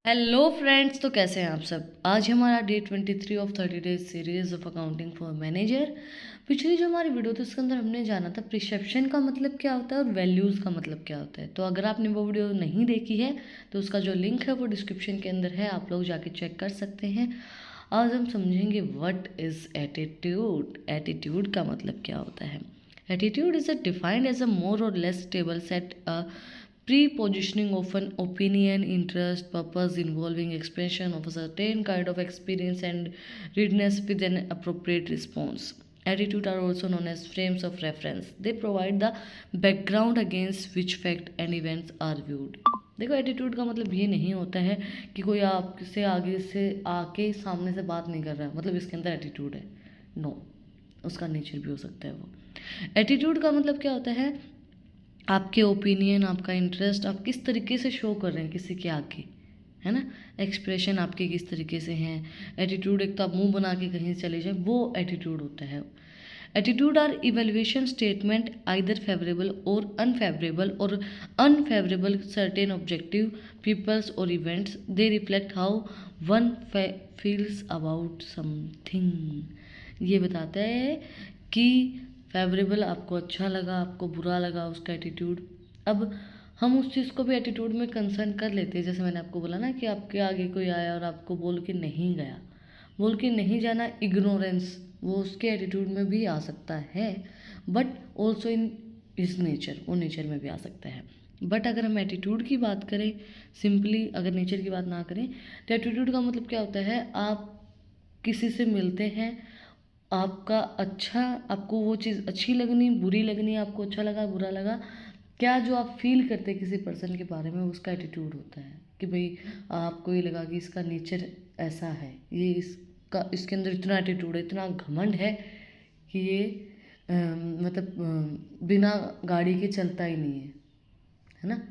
Hello friends, तो कैसे हैं आप सब। आज हमारा day 23 of 30 days series of accounting for manager. पिछली जो हमारी वीडियो थी उसके अंदर हमने जाना था प्रिसेप्शन का मतलब क्या होता है और वैल्यूज़ का मतलब क्या होता है। तो अगर आपने वो वीडियो नहीं देखी है तो उसका जो लिंक है वो डिस्क्रिप्शन के अंदर है, आप लोग जाके चेक कर सकते हैं। आज हम समझेंगे व्हाट इज़ एटीट्यूड। एटीट्यूड का मतलब क्या होता है। Attitude is defined as a more or less stable set pre-positioning of an opinion, interest, purpose involving expression of a certain kind of experience and readiness with an appropriate response. Attitude are also known as frames of reference. They provide the background against which fact and events are viewed. देखो, attitude का मतलब ये नहीं होता है कि कोई आपसे आगे से आके सामने से बात नहीं कर रहा है मतलब इसके अंदर एटीट्यूड है। नो, उसका नेचर भी हो सकता है वो। एटीट्यूड का मतलब क्या होता है, आपके ओपिनियन, आपका इंटरेस्ट आप किस तरीके से शो कर रहे हैं किसी के आगे, है ना। एक्सप्रेशन आपके किस तरीके से हैं। एटीट्यूड एक तो आप मुंह बना के कहीं चले जाएं, वो एटीट्यूड होता है। Attitude are evaluation statement either favourable or unfavourable certain objective peoples or events. They reflect how one feels about something. ये बताता है कि फेवरेबल आपको अच्छा लगा, आपको बुरा लगा उसका एटीट्यूड। अब हम उस चीज़ को भी एटीट्यूड में कंसर्न कर लेते हैं। जैसे मैंने आपको बोला ना कि आपके आगे कोई आया और आपको बोल के नहीं गया, बोल के नहीं जाना, इग्नोरेंस, वो उसके एटीट्यूड में भी आ सकता है। But also in is nature, वो नेचर में भी आ सकता है। बट अगर हम एटीट्यूड की बात करें, सिंपली अगर नेचर की बात ना करें, तो एटीट्यूड का मतलब क्या होता है, आप किसी से मिलते हैं, आपका अच्छा, आपको वो चीज़ अच्छी लगनी, बुरी लगनी, आपको अच्छा लगा बुरा लगा, क्या जो आप फील करते हैं किसी पर्सन के बारे में, उसका एटीट्यूड होता है। कि भाई आपको ये लगा कि इसका नेचर ऐसा है, ये इसका इसके अंदर इतना एटीट्यूड है, इतना घमंड है कि ये बिना गाड़ी के चलता ही नहीं है ना।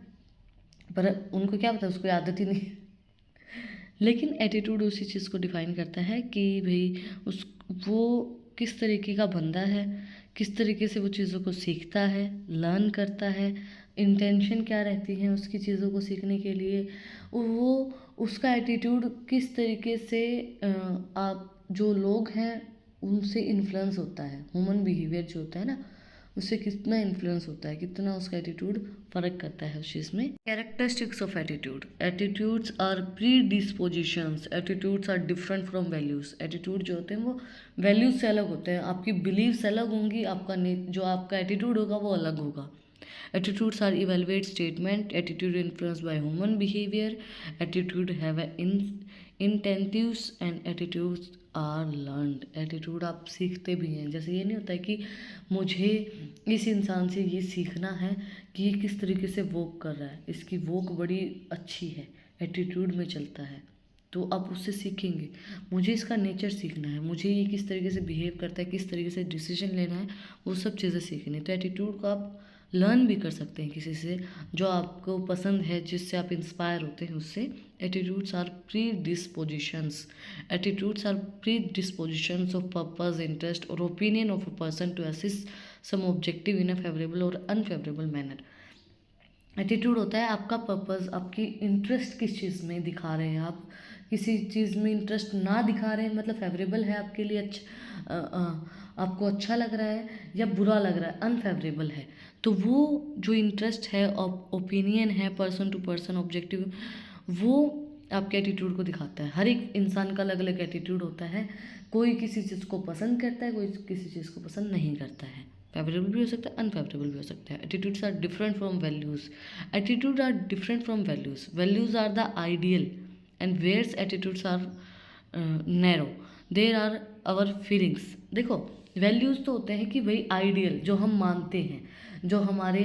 पर उनको क्या पता, उसको आदत ही नहीं है। लेकिन एटीट्यूड उसी चीज़ को डिफाइन करता है कि भाई उस वो किस तरीके का बंदा है, किस तरीके से वो चीज़ों को सीखता है, लर्न करता है, इंटेंशन क्या रहती है उसकी चीज़ों को सीखने के लिए, वो उसका एटीट्यूड किस तरीके से आप जो लोग हैं उनसे इन्फ्लुएंस होता है। ह्यूमन बिहेवियर जो होता है ना, उससे कितना इन्फ्लुएंस होता है, कितना उसका एटीट्यूड फ़र्क करता है उस चीज़ में। Characteristics of attitude. Attitudes are predispositions. Attitudes are different from values. Attitude जो होते हैं वो वैल्यूज से अलग होते हैं, आपकी बिलीव्स अलग होंगी, आपका जो आपका एटीट्यूड होगा वो अलग होगा। Attitudes are evaluate statement. Attitude influence by human behaviour. Attitude have incentives and attitudes are learned. Attitude आप सीखते भी हैं। जैसे ये नहीं होता है कि मुझे इस इंसान से ये सीखना है कि ये किस तरीके से वॉक कर रहा है, इसकी वॉक बड़ी अच्छी है, एटीट्यूड में चलता है, तो आप उससे सीखेंगे। मुझे इसका नेचर सीखना है, मुझे ये किस तरीके से बिहेव करता है, किस तरीके से डिसीजन लेना है, वो सब चीज़ें सीखनी। तो एटीट्यूड को आप लर्न भी कर सकते हैं किसी से जो आपको पसंद है, जिससे आप इंस्पायर होते हैं उससे। Attitudes are predispositions. Attitudes are predispositions of purpose, interest और opinion of a person to assist some objective in a favourable or unfavourable manner. Attitude होता है आपका पर्पस, आपकी इंटरेस्ट किस चीज़ में दिखा रहे हैं। आप किसी चीज़ में इंटरेस्ट ना दिखा रहे हैं मतलब फेवरेबल है आपके लिए, आपको अच्छा लग रहा है, या बुरा लग रहा है, अनफेवरेबल है, तो वो जो इंटरेस्ट है, ओपिनियन है, पर्सन टू पर्सन ऑब्जेक्टिव, वो आपके एटीट्यूड को दिखाता है। हर एक इंसान का अलग अलग एटीट्यूड होता है। कोई किसी चीज़ को पसंद करता है, कोई किसी चीज़ को पसंद नहीं करता है। फेवरेबल भी हो सकता है, अनफेवरेबल भी हो सकता है। Attitudes are different from values. Attitude are different from values. Values are the ideal and whereas attitudes are narrow. There are our feelings. देखो, वैल्यूज़ तो होते हैं कि भाई आइडियल, जो हम मानते हैं, जो हमारे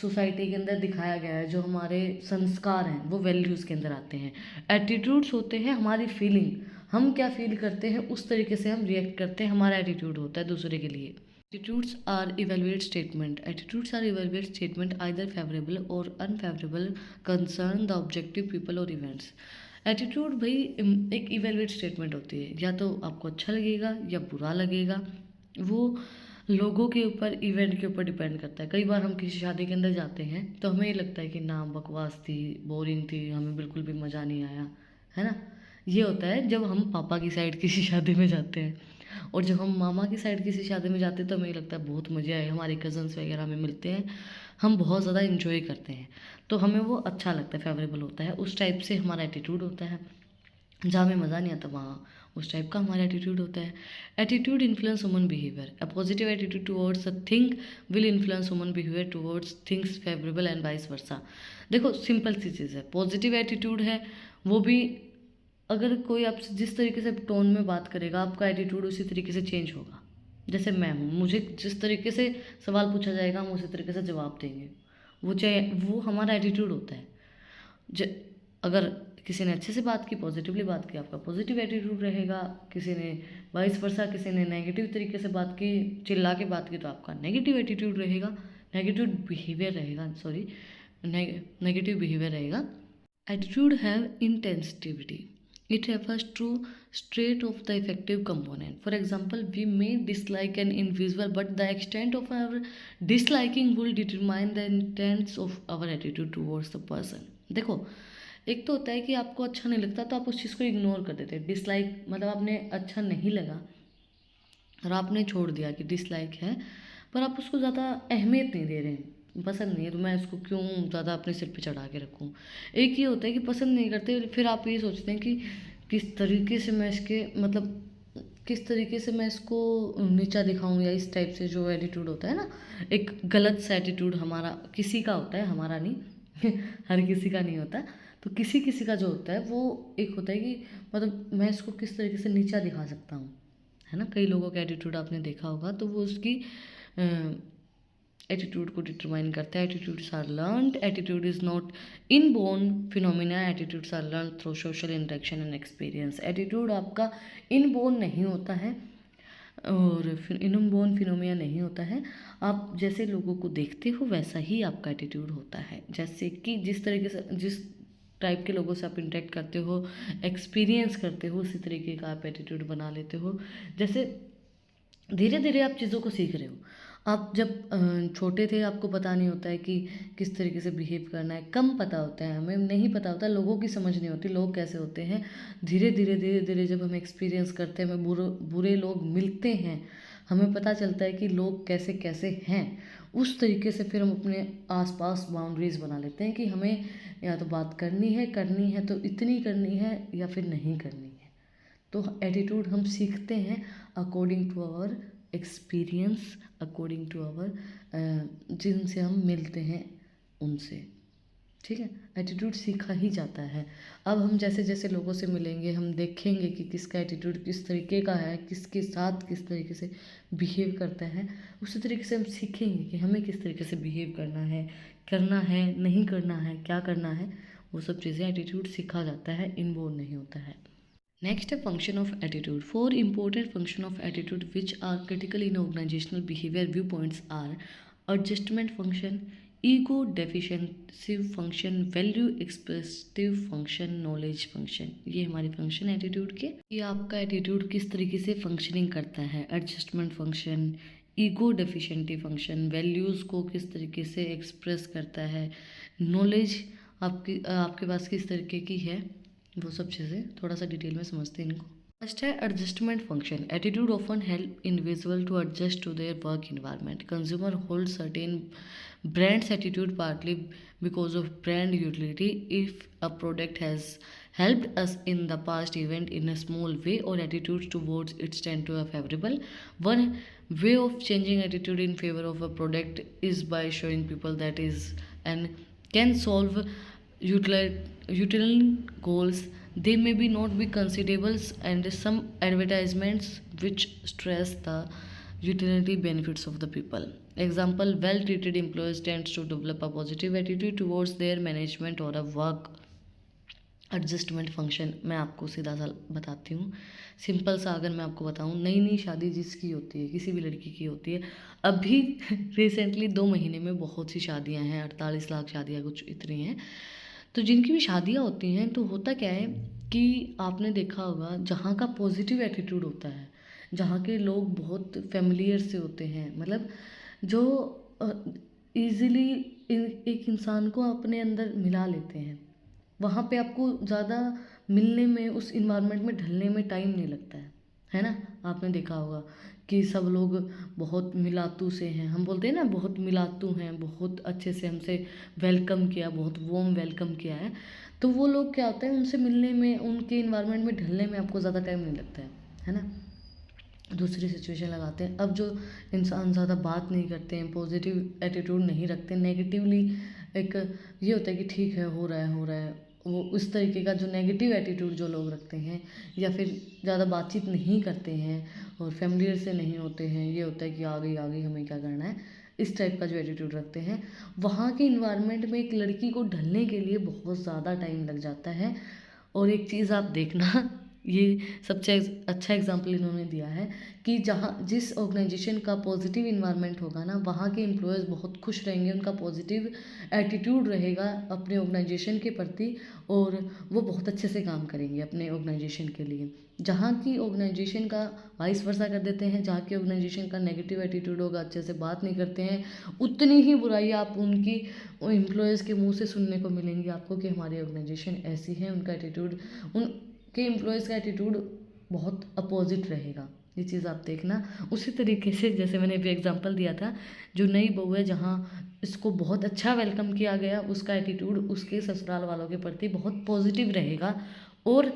सोसाइटी के अंदर दिखाया गया है, जो हमारे संस्कार हैं, वो वैल्यूज़ के अंदर आते हैं। एटीट्यूड्स होते हैं हमारी फीलिंग, हम क्या फील करते हैं उस तरीके से हम रिएक्ट करते हैं, हमारा एटीट्यूड होता है दूसरे के लिए। Attitudes are evaluate statement. Attitudes are evaluate statement either favorable or unfavorable concern the objective people or events. Attitude भाई एक इवेलुएट स्टेटमेंट होती है, या तो आपको अच्छा लगेगा या बुरा लगेगा। वो लोगों के ऊपर, इवेंट के ऊपर डिपेंड करता है। कई बार हम किसी शादी के अंदर जाते हैं तो हमें ये लगता है कि ना, बकवास थी, बोरिंग थी, हमें बिल्कुल भी मज़ा नहीं आया, है ना। ये होता है जब हम पापा की साइड किसी शादी में जाते हैं, और जब हम मामा की साइड किसी शादी में जाते हैं तो हमें लगता है बहुत मज़े आए, हमारे कज़न्स वगैरह हमें मिलते हैं, हम बहुत ज़्यादा इन्जॉय करते हैं, तो हमें वो अच्छा लगता है, फेवरेबल होता है। उस टाइप से हमारा एटीट्यूड होता है। जहाँ हमें मज़ा नहीं आता वहाँ उस टाइप का हमारा एटीट्यूड होता है। Attitude influence human behaviour. A positive attitude towards a thing will influence human behaviour towards things favourable and vice versa. देखो सिंपल सी चीज़ है, पॉजिटिव एटीट्यूड है वो भी, अगर कोई आपसे जिस तरीके से टोन में बात करेगा आपका एटीट्यूड उसी तरीके से चेंज होगा। जैसे मैं हूँ, मुझे जिस तरीके से सवाल पूछा जाएगा हम उसी तरीके से जवाब देंगे, वो चाहे वो हमारा एटीट्यूड होता है। अगर किसी ने अच्छे से बात की, पॉजिटिवली बात की, आपका पॉजिटिव एटीट्यूड रहेगा। किसी ने वाइस वर्सा, किसी ने नेगेटिव तरीके से बात की, चिल्ला के बात की, तो आपका नेगेटिव एटीट्यूड रहेगा, नेगेटिव बिहेवियर रहेगा, सॉरी नेगेटिव बिहेवियर रहेगा। Attitude have intensity, it refers to trait of the affective component. For example, we may dislike an individual, but the extent of our disliking will determine the intents of our attitude towards the person. देखो, एक तो होता है कि आपको अच्छा नहीं लगता तो आप उस चीज़ को इग्नोर कर देते हैं। डिसलाइक मतलब आपने अच्छा नहीं लगा और आपने छोड़ दिया कि डिसलाइक है, पर आप उसको ज़्यादा अहमियत नहीं दे रहे हैं, पसंद नहीं है तो मैं इसको क्यों ज़्यादा अपने सिर पे चढ़ा के रखूँ। एक ये होता है कि पसंद नहीं करते, फिर आप ये सोचते हैं कि किस तरीके से मैं इसके मतलब किस तरीके से मैं इसको नीचा दिखाऊं, या इस टाइप से जो एटीट्यूड होता है ना, एक गलत सा एटीट्यूड हमारा किसी का होता है, हमारा नहीं हर किसी का नहीं होता। तो किसी किसी का जो होता है वो एक होता है कि मतलब मैं इसको किस तरीके से नीचा दिखा सकता हूँ, है ना। कई लोगों का एटीट्यूड आपने देखा होगा तो वो उसकी एटीट्यूड को डिटरमाइन करता है। Attitudes are learned, attitude is not inborn phenomena, attitudes are learn through social interaction and experience. Attitude आपका इनबोर्न नहीं होता है और इनबोर्न फिनोमिना नहीं होता है। आप जैसे लोगों को देखते हो वैसा ही आपका एटीट्यूड होता है। जैसे कि जिस तरीके से जिस टाइप के लोगों से आप इंटरेक्ट करते हो, एक्सपीरियंस करते हो, उसी तरीके का आप एटीट्यूड बना लेते हो। जैसे धीरे धीरे आप चीज़ों को सीख रहे हो। आप जब छोटे थे आपको पता नहीं होता है कि किस तरीके से बिहेव करना है, कम पता होता है, हमें नहीं पता होता, लोगों की समझ नहीं होती लोग कैसे होते हैं। धीरे धीरे जब हम एक्सपीरियंस करते हैं, हमें बुरे लोग मिलते हैं, हमें पता चलता है कि लोग कैसे कैसे हैं। उस तरीके से फिर हम अपने आसपास बाउंड्रीज़ बना लेते हैं कि हमें या तो बात करनी है तो इतनी करनी है या फिर नहीं करनी है। तो एटीट्यूड हम सीखते हैं according to our experience, according to our जिनसे हम मिलते हैं उनसे, ठीक है। एटीट्यूड सीखा ही जाता है। अब हम जैसे जैसे लोगों से मिलेंगे हम देखेंगे कि किसका एटीट्यूड किस तरीके का है, किसके साथ किस तरीके से बिहेव करता है, उसी तरीके से हम सीखेंगे कि हमें किस तरीके से बिहेव करना है नहीं करना है, क्या करना है। वो सब चीज़ें एटीट्यूड सीखा जाता है, इनबोर्न नहीं होता है। Next, a function of attitude. Four important functions of attitude which are critical in organizational behavior viewpoints are adjustment function, ego deficiency function, value expressive function, knowledge function. ये हमारे फंक्शन एटीट्यूड के। ये आपका attitude किस तरीके से functioning करता है, adjustment function, ego deficiency function, values को किस तरीके से एक्सप्रेस करता है, नॉलेज आपके पास किस तरीके की है, वो सब चीज़ें थोड़ा सा डिटेल में समझते हैं इनको। फर्स्ट है adjustment function. Attitude often help individual to adjust to their work environment. Consumer hold certain brands attitude partly because of brand utility. If a product has helped us in the past event in a small way or attitudes towards its tend to a favorable. One way of changing attitude in favor of a product is by showing people that is and can solve utilitarian goals. They may be not be considerables and some advertisements which stress the utility benefits of the people. Example, well treated employees tends to develop a positive attitude towards their management or a work. Adjustment function मैं आपको सीधा सा बताती हूँ, simple सा अगर मैं आपको बताऊँ, नई नई शादी जिसकी होती है, किसी भी लड़की की होती है, अभी रिसेंटली 2 महीने में बहुत सी शादियाँ हैं, 48 लाख शादियाँ कुछ इतनी हैं। तो जिनकी भी शादियाँ होती हैं तो होता क्या है कि आपने देखा होगा जहाँ का पॉजिटिव एटीट्यूड होता है, जहाँ के लोग बहुत फेमिलियर से होते हैं, मतलब जो ईज़िली एक इंसान को अपने अंदर मिला लेते हैं। वहाँ पे आपको ज़्यादा मिलने में, उस इन्वायरमेंट में ढलने में टाइम नहीं लगता है ना? आपने देखा होगा कि सब लोग बहुत मिलातू से हैं, हम बोलते हैं ना बहुत मिलातू हैं, बहुत अच्छे से हमसे वेलकम किया, बहुत वार्म वेलकम किया है। तो वो लोग क्या होता है, उनसे मिलने में, उनके इन्वायरमेंट में ढलने में आपको ज़्यादा टाइम नहीं लगता है ना? दूसरी सिचुएशन लगाते हैं। अब जो इंसान ज़्यादा बात नहीं करते हैं, पॉजिटिव एटीट्यूड नहीं रखते, नेगेटिवली एक ये होता है कि ठीक है, हो रहा है हो रहा है, वो उस तरीके का जो नेगेटिव एटीट्यूड जो लोग रखते हैं, या फिर ज़्यादा बातचीत नहीं करते हैं और फैमिलियर से नहीं होते हैं, ये होता है कि आ गई हमें क्या करना है, इस टाइप का जो एटीट्यूड रखते हैं, वहाँ के इन्वायरमेंट में एक लड़की को ढलने के लिए बहुत ज़्यादा टाइम लग जाता है। और एक चीज़ आप देखना, ये सबसे अच्छा एग्जाम्पल इन्होंने दिया है कि जहाँ जिस ऑर्गेनाइजेशन का पॉजिटिव इन्वायरमेंट होगा ना, वहाँ के एम्प्लॉयज़ बहुत खुश रहेंगे, उनका पॉजिटिव एटीट्यूड रहेगा अपने ऑर्गेनाइजेशन के प्रति, और वो बहुत अच्छे से काम करेंगे अपने ऑर्गेनाइजेशन के लिए। जहाँ की ऑर्गेनाइजेशन का वाइस वर्सा कर देते हैं, जहाँ की ऑर्गेनाइजेशन का नेगेटिव एटीट्यूड होगा, अच्छे से बात नहीं करते हैं, उतनी ही बुराई आप उनकी एम्प्लॉयज़ के मुँह से सुनने को मिलेंगी आपको कि हमारी ऑर्गेनाइजेशन ऐसी है, उनका एटीट्यूड, उनके एम्प्लॉयज़ का एटीट्यूड बहुत अपोजिट रहेगा। ये चीज़ आप देखना। उसी तरीके से जैसे मैंने अभी एग्जांपल दिया था, जो नई बहू है, जहाँ इसको बहुत अच्छा वेलकम किया गया, उसका एटीट्यूड उसके ससुराल वालों के प्रति बहुत पॉजिटिव रहेगा, और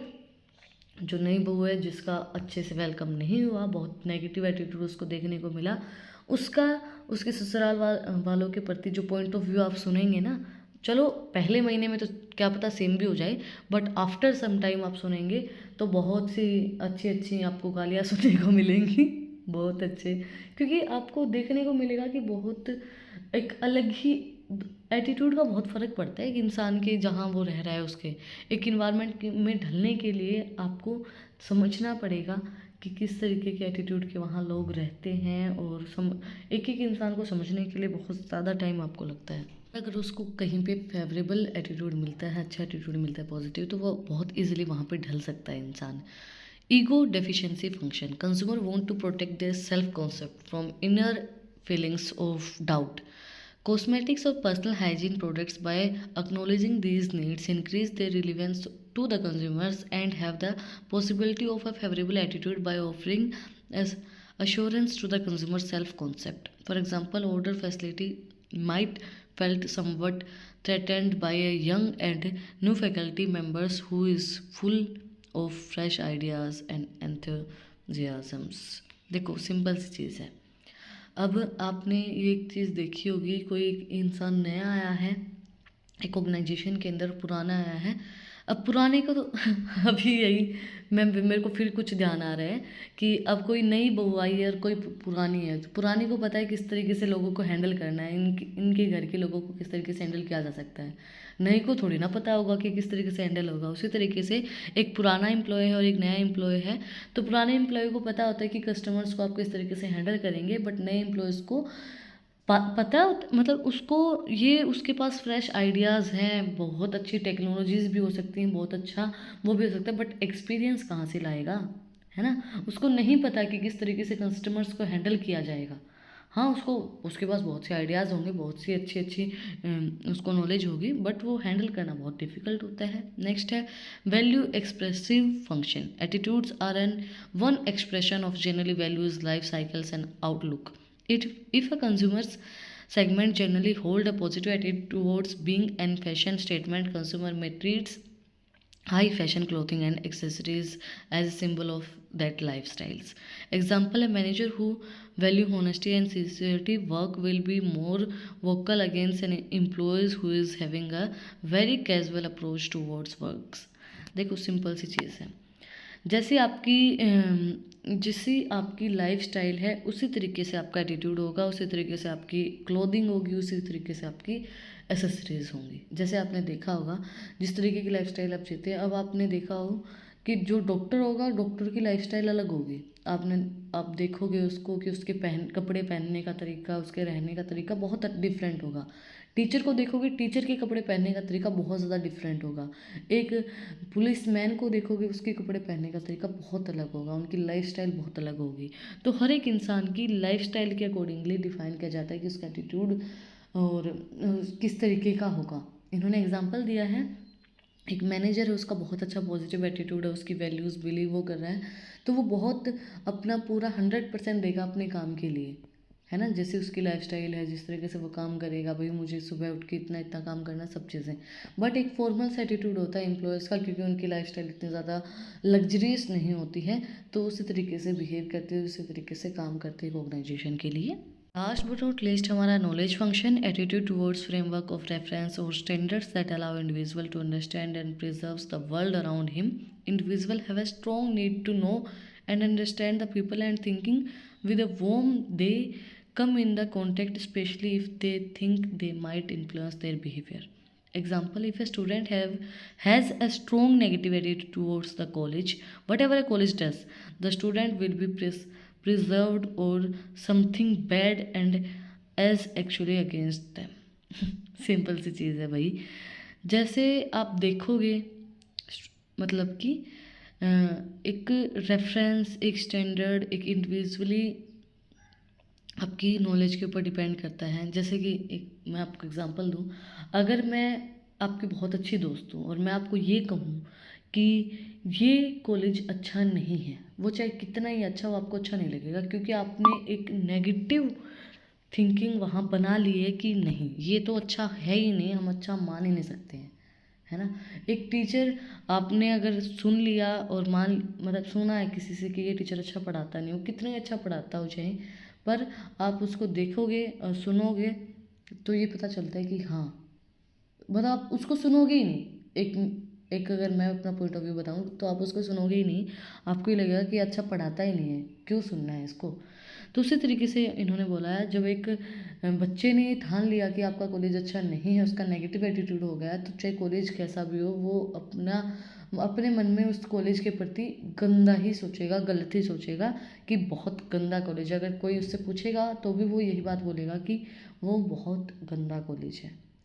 जो नई बहू है जिसका अच्छे से वेलकम नहीं हुआ, बहुत नेगेटिव एटीट्यूड उसको देखने को मिला, उसका उसके ससुराल वालों के प्रति जो पॉइंट ऑफ व्यू आप सुनेंगे ना, चलो पहले महीने में तो क्या पता सेम भी हो जाए, बट आफ्टर सम टाइम आप सुनेंगे तो बहुत सी अच्छी अच्छी आपको गालियाँ सुनने को मिलेंगी, बहुत अच्छे, क्योंकि आपको देखने को मिलेगा कि बहुत एक अलग ही एटीट्यूड का बहुत फ़र्क पड़ता है एक इंसान के, जहाँ वो रह रहा है उसके एक इन्वायरमेंट में ढलने के लिए आपको समझना पड़ेगा कि किस तरीके के एटीट्यूड के वहाँ लोग रहते हैं, और एक एक इंसान को समझने के लिए बहुत ज़्यादा टाइम आपको लगता है। अगर उसको कहीं पे फेवरेबल एटीट्यूड मिलता है, अच्छा एटीट्यूड मिलता है पॉजिटिव, तो वो बहुत इजीली वहाँ पे ढल सकता है इंसान। Ego deficiency function, consumer want to protect their self concept from inner feelings of doubt. Cosmetics or personal hygiene products, by acknowledging these needs, increase their relevance to the consumers and have the possibility of a favorable attitude by offering as assurance to the consumer self concept. For example, order facility might felt somewhat threatened by a young and new faculty members who is full of fresh ideas and enthusiasms. देखो simple सी चीज़ है। अब आपने ये एक चीज़ देखी होगी, कोई एक इंसान नया आया है एक ऑर्गेनाइजेशन के अंदर, पुराना आया है। अब पुराने को तो अभी यही मेरे को फिर कुछ ध्यान आ रहा है कि अब कोई नई बहू आई है और कोई पुरानी है, तो पुरानी को पता है किस तरीके से लोगों को हैंडल करना है, इनके घर के लोगों को किस तरीके से हैंडल किया जा सकता है। नई को थोड़ी ना पता होगा कि किस तरीके से हैंडल होगा। उसी तरीके से एक पुराना एम्प्लॉय है और एक नया एम्प्लॉय है, तो पुराने एम्प्लॉय को पता होता है कि कस्टमर्स को आप किस तरीके से हैंडल करेंगे, बट नए एम्प्लॉयज़ को पता, मतलब उसको ये उसके पास फ्रेश आइडियाज़ हैं, बहुत अच्छी टेक्नोलॉजीज़ भी हो सकती हैं, बहुत अच्छा वो भी हो सकता है, बट एक्सपीरियंस कहाँ से लाएगा, है ना? उसको नहीं पता कि किस तरीके से कस्टमर्स को हैंडल किया जाएगा। हाँ, उसके पास बहुत से आइडियाज़ होंगे, बहुत सी अच्छी अच्छी उसको नॉलेज होगी, बट वो हैंडल करना बहुत डिफ़िकल्ट होता है। नेक्स्ट है value expressive function. Attitudes are an one expression of generally values, life cycles and outlook. If a consumer's segment generally hold a positive attitude towards being and fashion statement, consumer may treat high fashion clothing and accessories as a symbol of that lifestyles. Example, a manager who value honesty and sincerity work will be more vocal against an employee who is having a very casual approach towards works. देखो simple सी चीज़ है, जैसी आपकी life style है उसी तरीके से आपका एटीट्यूड होगा, उसी तरीके से आपकी क्लोथिंग होगी, उसी तरीके से आपकी एसेसरीज होंगी। जैसे आपने देखा होगा जिस तरीके की लाइफ स्टाइल आप जीते हैं, अब आपने देखा हो कि जो डॉक्टर होगा, डॉक्टर की लाइफस्टाइल अलग होगी। आप देखोगे उसको कि उसके कपड़े पहनने का तरीका, उसके रहने का तरीका बहुत डिफरेंट होगा। टीचर को देखोगे, टीचर के कपड़े पहनने का तरीका बहुत ज़्यादा डिफरेंट होगा। एक पुलिसमैन को देखोगे, उसके कपड़े पहनने का तरीका बहुत अलग होगा, उनकी लाइफस्टाइल बहुत अलग होगी। तो हर एक इंसान की लाइफस्टाइल के अकॉर्डिंगली डिफाइन किया जाता है कि उसका एटीट्यूड और किस तरीके का होगा। इन्होंने एग्जाम्पल दिया है, एक मैनेजर है, उसका बहुत अच्छा पॉजिटिव एटीट्यूड है, उसकी वैल्यूज़ बिलीव वो कर रहा है, तो वो बहुत अपना पूरा 100% देगा अपने काम के लिए, है ना। जैसे उसकी लाइफस्टाइल है, जिस तरीके से वो काम करेगा, भाई मुझे सुबह उठ के इतना इतना काम करना, सब चीज़ें। बट एक फॉर्मल सा एटीट्यूड होता है एम्प्लॉयज़ का, क्योंकि उनकी लाइफस्टाइल इतनी ज़्यादा लग्जरियस नहीं होती है, तो उसी तरीके से बिहेव करते हैं, उसी तरीके से काम करते हैं ऑर्गेनाइजेशन के लिए। लास्ट बट नॉट लीस्ट हमारा knowledge function, attitude towards framework of reference और standards that allow individual to understand and preserves the world around him. Individual have a strong need to know and understand the people and thinking with whom they come in the contact, especially if they think they might influence their behavior. Example, if a student has a strong negative attitude towards the college, whatever a college does, the student will be preserved or something bad and as actually against them. Simple सी चीज़ है भाई। जैसे आप देखोगे, मतलब कि एक रेफरेंस, एक स्टैंडर्ड, एक इंडिविजुअली आपकी नॉलेज के ऊपर डिपेंड करता है। जैसे कि एक मैं आपको एग्जांपल दूँ, अगर मैं आपकी बहुत अच्छी दोस्त हूँ और मैं आपको ये कहूँ कि ये कॉलेज अच्छा नहीं है, वो चाहे कितना ही अच्छा हो, आपको अच्छा नहीं लगेगा, क्योंकि आपने एक नेगेटिव थिंकिंग वहाँ बना ली है कि नहीं, ये तो अच्छा है ही नहीं, हम अच्छा मान ही नहीं सकते हैं, है ना। एक टीचर आपने अगर सुन लिया और मतलब सुना है किसी से कि ये टीचर अच्छा पढ़ाता नहीं हो, कितना ही अच्छा पढ़ाता हो चाहे, पर आप उसको देखोगे और सुनोगे तो ये पता चलता है कि हाँ, मतलब आप उसको सुनोगे ही नहीं। एक अगर मैं अपना पॉइंट ऑफ व्यू बताऊँ तो आप उसको सुनोगे ही नहीं, आपको ये लगेगा कि अच्छा पढ़ाता ही नहीं है, क्यों सुनना है इसको। तो उसी तरीके से इन्होंने बोला है, जब एक बच्चे ने ठान लिया कि आपका कॉलेज अच्छा नहीं है, उसका नेगेटिव एटीट्यूड हो गया, तो चाहे कॉलेज कैसा भी हो, वो अपने मन में उस कॉलेज के प्रति गंदा ही सोचेगा, गलत ही सोचेगा कि बहुत गंदा कॉलेज है। अगर कोई उससे पूछेगा तो भी वो यही बात बोलेगा कि वो बहुत गंदा कॉलेज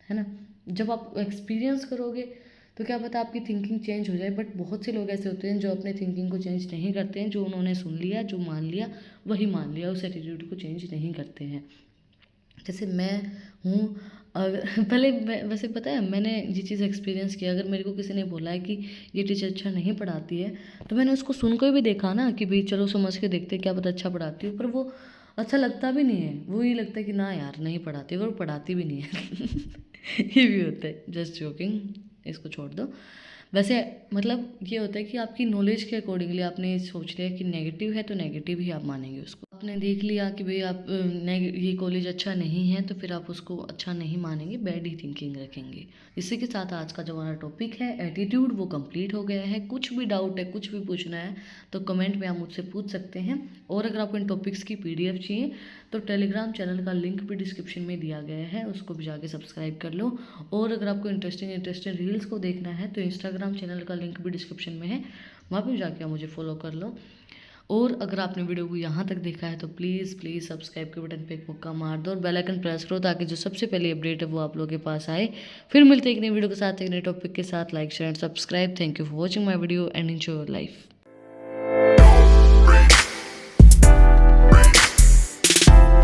है ना। जब आप एक्सपीरियंस करोगे तो क्या पता आपकी थिंकिंग चेंज हो जाए। बट बहुत से लोग ऐसे होते हैं जो अपने थिंकिंग को चेंज नहीं करते हैं, जो उन्होंने सुन लिया, जो मान लिया वही मान लिया, उस एटीट्यूड को चेंज नहीं करते हैं। जैसे मैं हूँ, अगर पहले वैसे पता है मैंने ये चीज़ एक्सपीरियंस किया, अगर मेरे को किसी ने बोला है कि ये टीचर अच्छा नहीं पढ़ाती है, तो मैंने उसको सुन कर भी देखा ना कि भाई चलो समझ के देखते क्या पता अच्छा पढ़ाती हो, पर वो अच्छा लगता भी नहीं है, वो ये लगता है कि ना यार नहीं पढ़ाती, और पढ़ाती भी नहीं है। ये भी होता है, जस्ट जोकिंग, इसको छोड़ दो। वैसे मतलब ये होता है कि आपकी नॉलेज के अकॉर्डिंगली आपने सोच लिया कि नेगेटिव है तो नेगेटिव ही आप मानेंगे उसको। आपने देख लिया कि भाई आप ये कॉलेज अच्छा नहीं है, तो फिर आप उसको अच्छा नहीं मानेंगे, बैड ही थिंकिंग रखेंगे। इसी के साथ आज का जो हमारा टॉपिक है एटीट्यूड, वो कंप्लीट हो गया है। कुछ भी डाउट है, कुछ भी पूछना है तो कमेंट में आप मुझसे पूछ सकते हैं। और अगर आपको इन टॉपिक्स की PDF चाहिए तो टेलीग्राम चैनल का लिंक भी डिस्क्रिप्शन में दिया गया है, उसको भी जाके सब्सक्राइब कर लो। और अगर आपको इंटरेस्टिंग रील्स को देखना है तो इंस्टाग्राम चैनल का लिंक भी डिस्क्रिप्शन में है, वहाँ पर जाके आप मुझे फॉलो कर लो। और अगर आपने वीडियो को यहाँ तक देखा है तो प्लीज़ सब्सक्राइब के बटन पे एक मुक्का मार दो और बेल आइकन प्रेस करो, ताकि जो सबसे पहली अपडेट है वो आप लोगों के पास आए। फिर मिलते हैं एक नई वीडियो के साथ, एक नए टॉपिक के साथ। Like share and subscribe. Thank you for watching my video and enjoy your life.